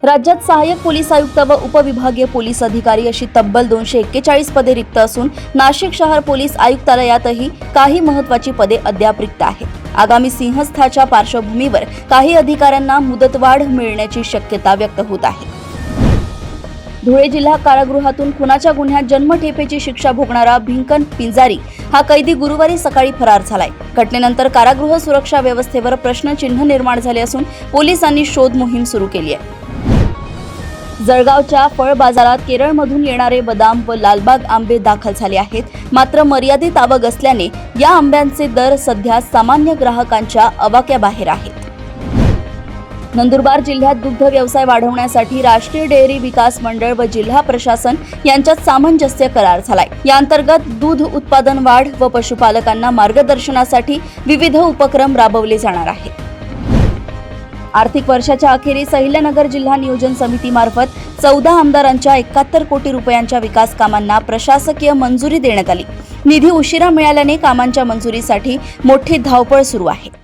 राज्यात सहाय्यक पोलीस आयुक्त व उपविभागीय पोलीस अधिकारी अशी तब्बल 241 पदे रिक्त असून नाशिक शहर पोलीस आयुक्तालयातही काही महत्त्वाची पदे अद्याप रिक्त आहेत। आगामी सिंहस्थाच्या पार्श्वभूमीवर काही अधिकाऱ्यांना मुदतवाढ मिळण्याची शक्यता व्यक्त होत आहे। धुळे जिल्हा कारागृहातून खुनाच्या गुन्ह्यात जन्मठेपेची शिक्षा भोगणारा भिंकन पिंजारी हा कैदी गुरुवारी सकाळी फरार झालाय। घटनेनंतर कारागृह सुरक्षा व्यवस्थेवर प्रश्नचिन्ह निर्माण झाले असून पोलिसांनी शोध मोहीम सुरू केली आहे। जळगावच्या फळ बाजारात केरळमधून येणारे बदाम व लालबाग आंबे दाखल झाले आहेत, मात्र मर्यादित आवक असल्याने या आंब्यांचे दर सध्या सामान्य ग्राहकांच्या अवाक्याबाहेर आहेत। नंदुरबार जिल्ह्यात दुग्ध व्यवसाय वाढवण्यासाठी राष्ट्रीय डेअरी विकास मंडळ व जिल्हा प्रशासन यांच्यात सामंजस्य करार झालाय। या अंतर्गत दूध उत्पादन वाढ व पशुपालकांना मार्गदर्शनासाठी विविध उपक्रम राबवले जाणार आहेत। आर्थिक वर्षाच्या अखेरीस अहिल्यानगर जिल्हा नियोजन समितीमार्फत 14 आमदारांच्या 71 कोटी रुपयांच्या विकास कामांना प्रशासकीय मंजुरी देण्यात आली। निधी उशिरा मिळाल्याने कामांच्या मंजुरीसाठी मोठी धावपळ सुरू आहे।